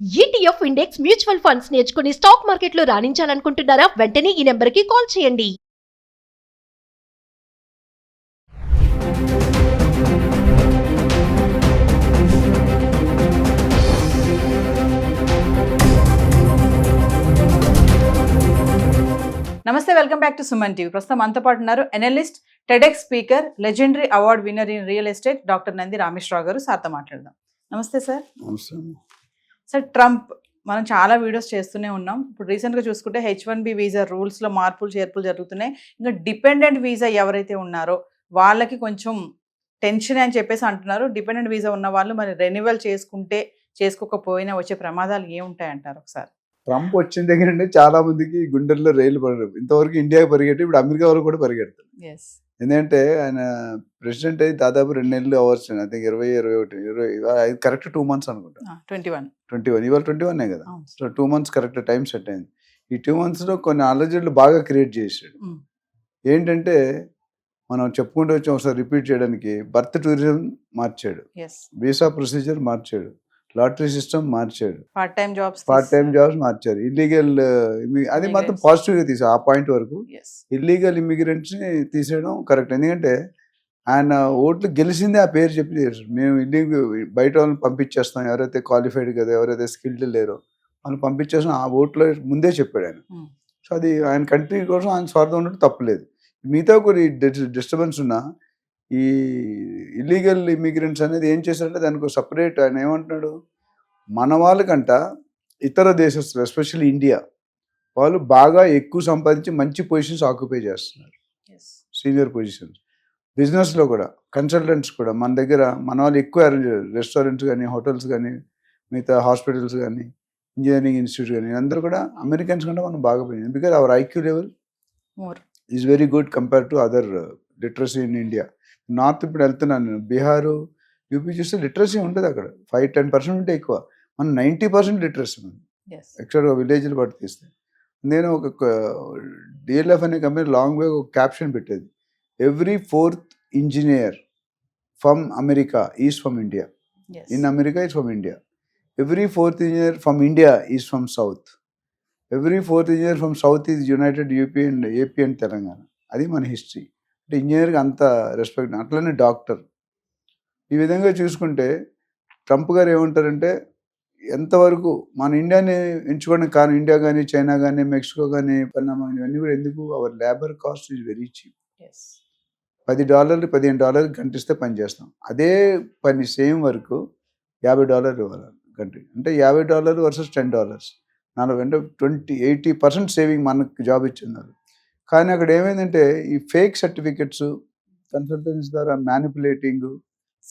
ETF index mutual funds నేర్చుకుని stock మార్కెట్లో రాణించాలనుకుంటున్నారా? వెంటనే ఈ నెంబర్కి కాల్ చేయండి. నమస్తే, welcome back to Suman TV. ప్రస్తుతం మనతో పాటు ఉన్నారు analyst, TEDx speaker, legendary award winner in real estate doctor Nandi Rameshwar Rao గారు. సార్తో మాట్లాడదాం. నమస్తే సార్. సార్, ట్రంప్ మనం చాలా వీడియోస్ చేస్తూనే ఉన్నాం. ఇప్పుడు రీసెంట్గా చూసుకుంటే H1B వీసా రూల్స్లో మార్పులు చేర్పులు జరుగుతున్నాయి. ఇంకా డిపెండెంట్ వీసా ఎవరైతే ఉన్నారో వాళ్ళకి కొంచెం టెన్షన్ అని చెప్పేసి అంటున్నారు. డిపెండెంట్ వీసా ఉన్న వాళ్ళు మరి రెన్యువల్ చేసుకుంటే చేసుకోకపోయినా వచ్చే ప్రమాదాలు ఏముంటాయంటారు ఒకసారి? ట్రంప్ వచ్చిన దగ్గర నుండి చాలా మందికి గుండెల్లో రైలు పడరు. ఇంతవరకు ఇండియాకి పరిగెట్టి ఇప్పుడు అమెరికా వరకు కూడా పరిగెడతారు. ఎందుకంటే ఆయన ప్రెసిడెంట్ అయ్యి దాదాపు 2 నెలలు hours. I think 20 correct 2 months అనుకుంటా. 21 ఇవాళ 21 కదా. So 2 months correct time set అయింది. ఈ 2 months లో కొన్ని అలజడులు బాగా క్రియేట్ చేశాడు. ఏంటంటే మనం చెప్పుకుంటూ వచ్చాం, ఒకసారి రిపీట్ చేయడానికి, బర్త్ టూరిజం మార్చాడు, వీసా ప్రొసీజర్ మార్చాడు, లాటరీ సిస్టమ్ మార్చాడు, పార్ట్ టైం జాబ్స్ మార్చారు, ఇల్లీగల్ అది మాత్రం పాజిటివ్ గా తీసాడు. ఆ పాయింట్ వరకు ఇల్లీగల్ ఇమిగ్రెంట్స్ ని తీసేయడం కరెక్ట్. ఎందుకంటే ఆయన ఓట్లు గెలిచిందే ఆ పేరు చెప్పి చేశారు. మేము ఇల్లీగల్ బయట వాళ్ళని పంపించేస్తాం, ఎవరైతే క్వాలిఫైడ్ కదా, ఎవరైతే స్కిల్డ్ లేరో వాళ్ళు పంపించేస్తాం, ఆ ఓట్లో ముందే చెప్పాడు ఆయన. సో అది ఆయన కంట్రీ కోసం ఆయన స్వార్థం ఉన్నట్టు తప్పలేదు. మిగతా కొన్ని డిస్టర్బెన్స్ ఉన్నా ఈ ఇల్లీగల్ ఇమిగ్రెంట్స్ అనేది ఏం చేశారంటే దానికి సపరేట్ ఆయన ఏమంటున్నాడు, మన వాళ్ళకంట ఇతర దేశస్తులు ఎస్పెషల్లీ ఇండియా వాళ్ళు బాగా ఎక్కువ సంపాదించి మంచి పొజిషన్స్ ఆక్యుపై చేస్తున్నారు, సీనియర్ పొజిషన్స్. బిజినెస్లో కూడా కన్సల్టెంట్స్ కూడా మన దగ్గర మన వాళ్ళు ఎక్కువ అరేంజ్ చేయారు. రెస్టారెంట్స్ కానీ, హోటల్స్ కానీ, మిగతా హాస్పిటల్స్ కానీ, ఇంజనీరింగ్ ఇన్స్టిట్యూట్ కానీ, అందరూ కూడా అమెరికన్స్ కంటే మనం బాగా పోయింది. Because our IQ level is very good compare to other literacy in India. North ఇప్పుడు వెళ్తున్నాను నేను, బీహారు, యూపీ చూస్తే లిటరసీ ఉంటుంది అక్కడ 5-10% ఉంటే ఎక్కువ. మనం 90% లిటరసీ ఉంది ఎక్స్ట్రా విలేజ్లు బట్టి తీస్తే. నేను ఒక డిఎల్ఎఫ్ అనే కంపెనీ లాంగ్ వే ఒక క్యాప్షన్ పెట్టేది, every 4th engineer from America is from India, in America is from India. Every 4th engineer from India is from south, every 4th engineer from south is United UP and AP and Telangana. అది మన history. అంటే ఇంజనీర్కి అంత respect. అట్లనే doctor. ఈ విధంగా చూసుకుంటే Trump గారు ఏమంటారంటే ఎంతవరకు మన ఇండియాని ఎంచుకోవడం కారణం, ఇండియా కానీ, చైనా కానీ, మెక్సికో కానీ, పన్నామా ఇవన్నీ కూడా ఎందుకు, our labour cost is very cheap. $10 $15 గంట ఇస్తే పని చేస్తాం. అదే పని సేమ్ వర్క్ $50 ఇవ్వాలి కంట్రీ. అంటే $50 వర్సెస్ $10, 40 అంటే 80% సేవింగ్ మనకు జాబ్ ఇచ్చిన్నారు. కానీ అక్కడ ఏమైందంటే ఈ ఫేక్ సర్టిఫికెట్స్, కన్సల్టెన్సీ ద్వారా మ్యానిపులేటింగ్,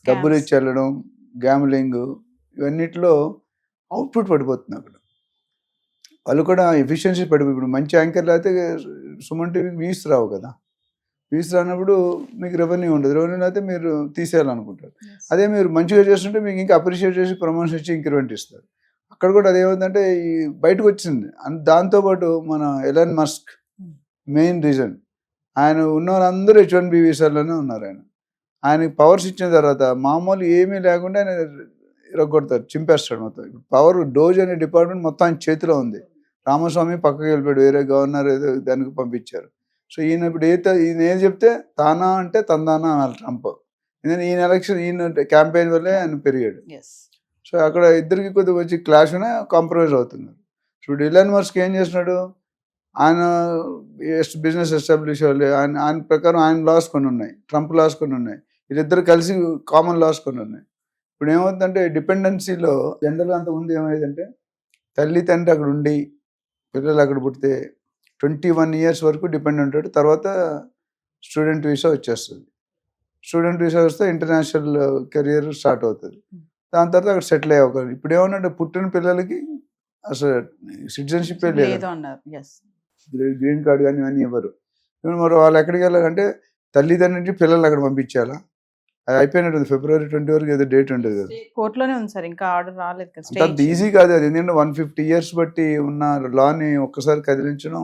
డబ్బులు ఇచ్చి వెళ్ళడం, గ్యామ్లింగ్, ఇవన్నిటిలో అవుట్పుట్ పడిపోతుంది. అక్కడ వాళ్ళు కూడా ఎఫిషియన్సీ పడిపోయి, ఇప్పుడు మంచి యాంకర్లు అయితే సుమన్ టీవీకి వ్యూస్ రావు కదా. వ్యూస్ రానప్పుడు మీకు రెవెన్యూ ఉండదు. రెవెన్యూ అయితే మీరు తీసేయాలనుకుంటారు. అదే మీరు మంచిగా చేస్తుంటే మీకు ఇంకా అప్రిషియేట్ చేసి ప్రమోషన్ ఇచ్చి ఇంక్రిమెంట్ ఇస్తారు. అక్కడ కూడా అదేమవుతుందంటే ఈ బయటకు వచ్చింది. దాంతోపాటు మన ఎలాన్ మస్క్ మెయిన్ రీజన్, ఆయన ఉన్న వాళ్ళందరూ H1B వీసాల్లోనే ఉన్నారు. ఆయనకి పవర్స్ ఇచ్చిన తర్వాత మామూలు ఏమీ లేకుండా ఆయన ఇరగొడతారు, చింపేస్తాడు మొత్తం. పవర్ డోజ్ అనే డిపార్ట్మెంట్ మొత్తం ఆయన చేతిలో ఉంది. రామస్వామి పక్కకి వెళ్ళిపోయాడు, వేరే గవర్నర్ ఏదో దానికి పంపించారు. సో ఈయన ఇప్పుడు ఈయన ఏది చెప్తే తానా అంటే తందానా అనాలి ట్రంప్. ఎందుకంటే ఈయన ఎలక్షన్, ఈయన క్యాంపెయిన్ వల్లే ఆయన పెరిగాడు. సో అక్కడ ఇద్దరికి కొద్దిగా వచ్చి క్లాష్ అనే కాంప్రమైజ్ అవుతున్నారు. ఇప్పుడు ఎలాన్ మస్క్ ఏం చేస్తున్నాడు, ఆయన బిజినెస్ ఎస్టాబ్లిష్ అవ్వాలి, ఆయన ప్రకారం ఆయన లాస్ కొన్ని ఉన్నాయి, ట్రంప్ లాస్ కొన్ని ఉన్నాయి, వీళ్ళిద్దరు కలిసి కామన్ లాస్ కొన్ని ఉన్నాయి. ఇప్పుడు ఏమవుతుందంటే డిపెండెన్సీలో జనరల్గా అంతకుముందు ఏమైందంటే తల్లి తండ్రి అక్కడ ఉండి పిల్లలు అక్కడ పుడితే 21 years వరకు డిపెండ్ ఉంటాడు. తర్వాత స్టూడెంట్ వీసా వచ్చేస్తుంది. స్టూడెంట్ వీసా వస్తే ఇంటర్నేషనల్ కెరియర్ స్టార్ట్ అవుతుంది. దాని తర్వాత అక్కడ సెటిల్ అయ్యే అవకాశం. ఇప్పుడు ఏమన్నా పుట్టిన పిల్లలకి అసలు సిటిజన్షిప్ లేదు, గ్రీన్ కార్డ్ కానీ ఇవన్నీ ఇవ్వరు. మరి వాళ్ళు ఎక్కడికి వెళ్ళాలంటే తల్లిదండ్రులకి పిల్లలు అక్కడ పంపించాలా? అది అయిపోయినట్టుంది. February 20 వరకు ఏదో డేట్ ఉంటుంది కదా, కోర్టులోనే ఉంది సార్, ఇంకా ఆర్డర్ రాలేదు. అంత ఈజీ కాదు అది. ఎందుకంటే 150 years బట్టి ఉన్న లాని ఒక్కసారి కదిలించడం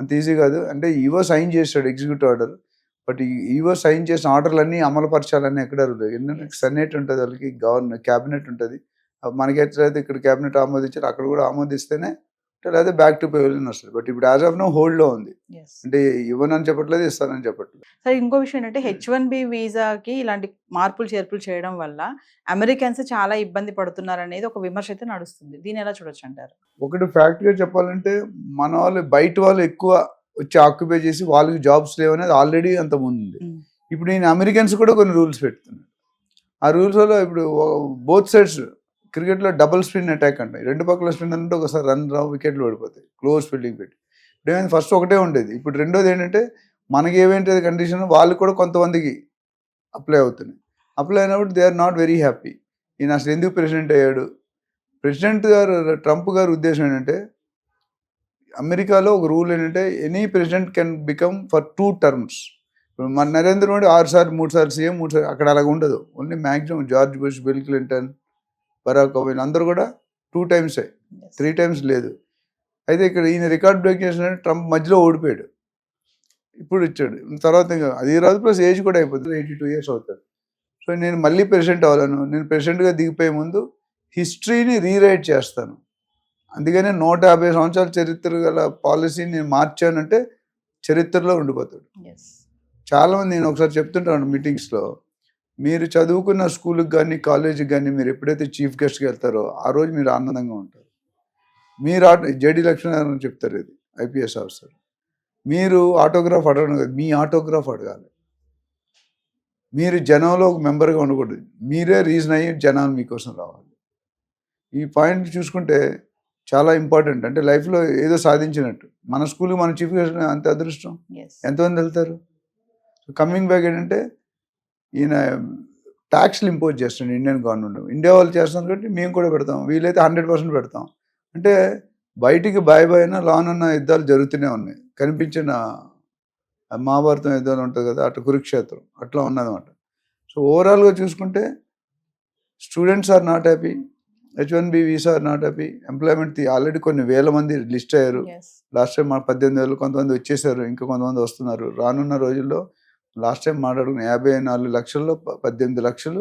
అంత ఈజీ కాదు. అంటే ఈవో సైన్ చేస్తాడు executive order, but EO sign చేసిన ఆర్డర్లన్నీ అమలుపరచాలని ఎక్కడ లేదు. ఎందుకంటే సెనేట్ ఉంటుంది, వాళ్ళకి గవర్నర్ క్యాబినెట్ ఉంటుంది, మనకి ఎట్లయితే ఇక్కడ క్యాబినెట్ ఆమోదించారు అక్కడ కూడా ఆమోదిస్తేనే లేదా బ్యాక్ టు పెవిలియన్ వస్తుంది. బట్ ఇప్పుడు యాజ్ ఆఫ్ నో హోల్డ్లో ఉంది. అంటే ఇవ్వనని చెప్పట్లేదు, ఇస్తానని చెప్పట్లేదు. సరే, ఇంకో విషయం ఏంటంటే H1B వీసాకి ఇలాంటి మార్పులు చేర్పులు చేయడం వల్ల అమెరికన్స్ చాలా ఇబ్బంది పడుతున్నారు అనేది ఒక విమర్శ అయితే నడుస్తుంది. దీన్ని ఎలా చూడొచ్చు అంటారు? ఒకటి ఫ్యాక్ట్గా చెప్పాలంటే మన వాళ్ళు బయట వాళ్ళు ఎక్కువ వచ్చి ఆక్యుపై చేసి వాళ్ళకి జాబ్స్ లేవనేది ఆల్రెడీ అంత ముందు ఉంది. ఇప్పుడు నేను అమెరికన్స్ కూడా కొన్ని రూల్స్ పెడుతున్నాను. ఆ రూల్స్ వల్ల ఇప్పుడు బోత్ సైడ్స్ క్రికెట్లో డబుల్ స్పిన్ అటాక్ అంటాయి. రెండు పక్కల స్పిన్ అంటే ఒకసారి రన్ రావు, వికెట్లు పడిపోతాయి, క్లోజ్ ఫీల్డింగ్ పెట్టి. ఇప్పుడు ఏమైంది, ఫస్ట్ ఒకటే ఉండేది, ఇప్పుడు రెండోది ఏంటంటే మనకి ఏమేంటి కండిషన్ వాళ్ళు కూడా కొంతమందికి అప్లై అవుతున్నాయి. అప్లై అయినప్పుడు they are not very happy. ఈయన అసలు ఎందుకు ప్రెసిడెంట్ అయ్యాడు? ప్రెసిడెంట్ గారు ట్రంప్ గారి ఉద్దేశం ఏంటంటే అమెరికాలో ఒక రూల్ ఏంటంటే any president can become for 2 terms. మన నరేంద్ర మోడీ 6 సార్లు 3 సార్లు సీఎం, 3 సార్లు, అక్కడ అలాగ ఉండదు. Only maximum George Bush, Bill Clinton, Barack Obama అందరూ కూడా 2 times, 3 times లేదు. అయితే ఇక్కడ ఈయన రికార్డ్ బ్రేక్ చేసినట్టు ట్రంప్ మధ్యలో ఓడిపోయాడు, ఇప్పుడు ఇచ్చాడు. తర్వాత ఇంకా అది రాదు, ప్లస్ ఏజ్ కూడా అయిపోతుంది, 82 years అవుతాడు. సో నేను మళ్ళీ ప్రెసిడెంట్ అవ్వాలను, నేను ప్రెసిడెంట్గా దిగిపోయే ముందు హిస్టరీని రీరైట్ చేస్తాను, అందుకనే 150 సంవత్సరాల చరిత్ర గల పాలసీని నేను మార్చానంటే చరిత్రలో ఉండిపోతాడు. చాలామంది నేను ఒకసారి చెప్తుంటాను మీటింగ్స్లో, మీరు చదువుకున్న స్కూల్కి కానీ కాలేజీకి కానీ మీరు ఎప్పుడైతే చీఫ్ గెస్ట్కి వెళ్తారో ఆ రోజు మీరు ఆనందంగా ఉంటారు. మీరు జేడి లక్ష్మీనారాయణ చెప్తారు, ఇది IPS ఆఫీసర్, మీరు ఆటోగ్రాఫ్ అడగడం కాదు, మీ ఆటోగ్రాఫ్ అడగాలి. మీరు జనంలో ఒక మెంబర్గా ఉండకూడదు, మీరే రీజన్ అయ్యి జనాలు మీకోసం రావాలి. ఈ పాయింట్ చూసుకుంటే చాలా ఇంపార్టెంట్. అంటే లైఫ్లో ఏదో సాధించినట్టు. మన స్కూల్కి మన చీఫ్ గెస్ట్ అంత అదృష్టం, ఎంతమంది వెళ్తారు? కమింగ్ బ్యాక్ ఏంటంటే ఈయన ట్యాక్స్లు ఇంపోజ్ చేస్తాడు ఇండియన్ గవర్నమెంట్. ఇండియా వాళ్ళు చేస్తాం కాబట్టి మేము కూడా పెడతాం, వీలైతే 100% పెడతాం. అంటే బయటికి బాయ్ అయినా లాన్ అన్న యుద్ధాలు జరుగుతూనే ఉన్నాయి. కనిపించిన మహాభారతం యుద్ధాలు ఉంటుంది కదా, అటు కురుక్షేత్రం అట్లా ఉన్నదన్నమాట. సో ఓవరాల్గా చూసుకుంటే students are not happy, H1B visa are not happy, employment already కొన్ని వేల మంది లిస్ట్ అయ్యారు. లాస్ట్ టైం 18,000 కొంతమంది వచ్చేసారు, ఇంకా కొంతమంది వస్తున్నారు. రానున్న రోజుల్లో లాస్ట్ టైం మాట్లాడుకున్న 54 లక్షల్లో 18 లక్షలు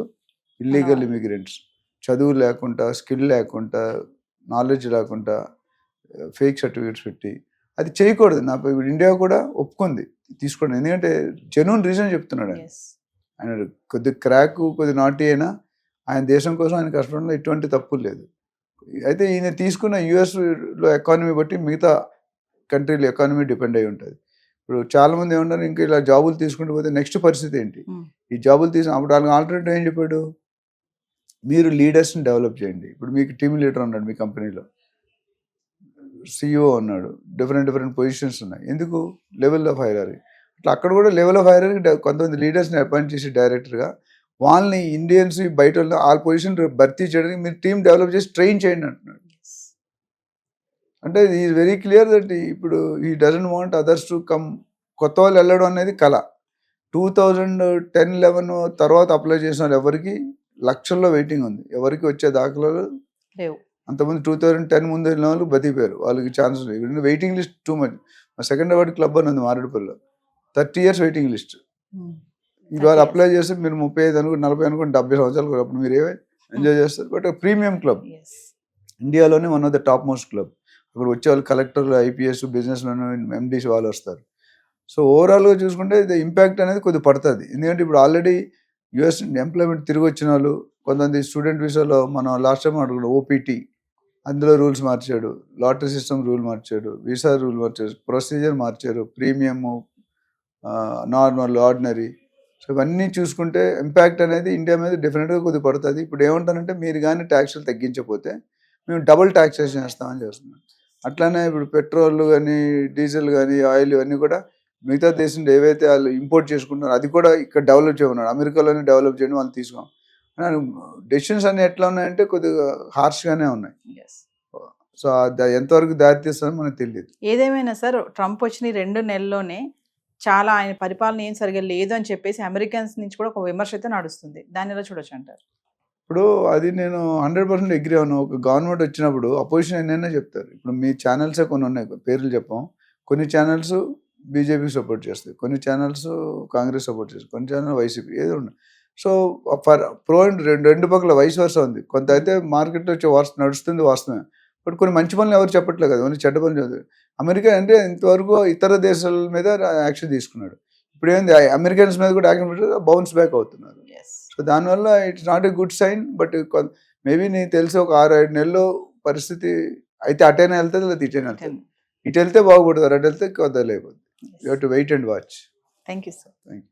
ఇల్లీగల్ ఇమిగ్రెంట్స్, చదువు లేకుండా, స్కిల్ లేకుండా, నాలెడ్జ్ లేకుండా, ఫేక్ సర్టిఫికేట్స్ పెట్టి. అది చేయకూడదు. నాకు ఇప్పుడు ఇండియా కూడా ఒప్పుకుంది తీసుకోండి, ఎందుకంటే జెన్యూన్ రీజన్ చెప్తున్నాడు ఆయన. ఆయన కొద్ది క్రాక్, కొద్ది నాటి అయినా ఆయన దేశం కోసం ఆయన కష్టపడంలో ఎటువంటి తప్పు లేదు. అయితే ఈయన తీసుకున్న US-లో ఎకానమీ బట్టి మిగతా కంట్రీల ఎకానమీ డిపెండ్ అయి ఉంటుంది. ఇప్పుడు చాలామంది ఏమన్నారు, ఇంకా ఇలా జాబులు తీసుకుంటూ పోతే నెక్స్ట్ పరిస్థితి ఏంటి? ఈ జాబులు అప్పుడు వాళ్ళకి ఆల్టర్నేటివ్ ఏం చెప్పాడు, మీరు లీడర్స్ని డెవలప్ చేయండి. ఇప్పుడు మీకు టీమ్ లీడర్ ఉన్నాడు మీ కంపెనీలో, CEO ఉన్నాడు, డిఫరెంట్ పొజిషన్స్ ఉన్నాయి. ఎందుకు? Level of hierarchy. అట్లా అక్కడ కూడా లెవెల్ ఆఫ్ హైరార్కీ కొంతమంది లీడర్స్ని అపాయింట్ చేసి డైరెక్టర్గా, వాళ్ళని ఇండియన్స్ బయట ఆ పొజిషన్ భర్తీ చేయడానికి మీరు టీం డెవలప్ చేసి ట్రైన్ చేయండి అంటున్నాడు. అంటే ఈజ్ వెరీ క్లియర్ దట్ ఇప్పుడు ఈ doesn't want others to come. కొత్త వాళ్ళు వెళ్ళడం అనేది కళ. 2010-11 తర్వాత అప్లై చేసిన వాళ్ళు ఎవరికి లక్షల్లో వెయిటింగ్ ఉంది, ఎవరికి వచ్చే దాఖలాలు లేవు. అంతకుముందు 2010 ముందు వెళ్ళిన వాళ్ళు బతికిపోయారు, వాళ్ళకి ఛాన్స్ లేదు. Waiting list too much. మా సెకండ్ అవార్డు క్లబ్ అని ఉంది మారేడుపల్లిలో, 30 years వెయిటింగ్ లిస్ట్. ఇవాళ అప్లై చేస్తే మీరు 35 అనుకోండి, 40 అనుకోండి, 70 సంవత్సరాలు అప్పుడు మీరు ఏమే ఎంజాయ్ చేస్తారు. బట్ ప్రీమియం క్లబ్, ఇండియాలోనే one of the top most club. అక్కడ వచ్చే వాళ్ళు కలెక్టర్లు, IPS, బిజినెస్లోనే MDs వాళ్ళు వస్తారు. సో ఓవరాల్గా చూసుకుంటే ఇది ఇంపాక్ట్ అనేది కొద్దిగా పడుతుంది. ఎందుకంటే ఇప్పుడు ఆల్రెడీ US ఎంప్లాయ్మెంట్ తిరిగి వచ్చిన వాళ్ళు, కొంతమంది స్టూడెంట్ వీసాలో మనం లాస్ట్ టైం అడుగుతాం OPT, అందులో రూల్స్ మార్చాడు, లాటరీ సిస్టమ్ రూల్ మార్చాడు, వీసా రూల్ మార్చాడు, ప్రొసీజర్ మార్చారు, ప్రీమియము, నార్మల్, ఆర్డినరీ. సో ఇవన్నీ చూసుకుంటే ఇంపాక్ట్ అనేది ఇండియా మీద డెఫినెట్గా కొద్దిగా పడుతుంది. ఇప్పుడు ఏమంటారంటే మీరు కానీ ట్యాక్స్లు తగ్గించకపోతే మేము డబుల్ ట్యాక్సేషన్ చేస్తామని చేస్తున్నాం. అట్లానే ఇప్పుడు పెట్రోల్ కానీ, డీజిల్ కానీ, ఆయిల్ ఇవన్నీ కూడా మిగతా దేశంలో ఏవైతే వాళ్ళు ఇంపోర్ట్ చేసుకుంటున్నారో అది కూడా ఇక్కడ డెవలప్ చేయమన్నాడు. అమెరికాలోనే డెవలప్ చేయడం వాళ్ళు తీసుకోం. డెసిషన్స్ అన్ని ఎట్లా ఉన్నాయంటే కొద్దిగా హార్ష్గానే ఉన్నాయి. సో ఎంతవరకు దారితీస్తుందో మనకు తెలియదు. ఏదేమైనా సార్, ట్రంప్ వచ్చిన 2 నెలల్లోనే చాలా ఆయన పరిపాలన ఏం సరిగా లేదు అని చెప్పేసి అమెరికన్స్ నుంచి కూడా ఒక విమర్శ అయితే నడుస్తుంది. దాన్ని ఎలా చూడొచ్చు అంటారు? ఇప్పుడు అది నేను 100% అగ్రీ అవును. ఒక గవర్నమెంట్ వచ్చినప్పుడు అపోజిషన్ ఎన్నైనా చెప్తారు. ఇప్పుడు మీ ఛానల్సే కొన్ని ఉన్నాయి, పేర్లు చెప్పాం. కొన్ని ఛానల్స్ బీజేపీకి సపోర్ట్ చేస్తాయి, కొన్ని ఛానల్స్ కాంగ్రెస్ సపోర్ట్ చేస్తాయి, కొన్ని ఛానల్ వైసీపీ, ఏదో ఉన్నాయి. సో ఫర్ ప్రో అండ్ రెండు పక్కల వయసు వరుస ఉంది. కొంత అయితే మార్కెట్లో నడుస్తుంది వాస్తవమే, బట్ కొన్ని మంచి పనులు ఎవరు చెప్పట్లేదు కదా, ఓన్లీ చెడ్డ పనులు చదువు. అమెరికా అంటే ఇంతవరకు ఇతర దేశాల మీద యాక్షన్ తీసుకున్నాడు, ఇప్పుడు ఏంది అమెరికన్స్ మీద కూడా యాక్షన్ బౌన్స్ బ్యాక్ అవుతున్నారు. సో దానివల్ల it's not a good sign. But maybe నీకు తెలిసి ఒక 6-7 నెలలు పరిస్థితి అయితే అటైనా వెళ్తుంది, లేదా ఇటైనా వెళ్తుంది. ఇటు వెళ్తే బాగుపడతారు, అటు వెళ్తే కొద్దిగా లేకపోతే. You have to wait and watch. Thank you sir. Thank you.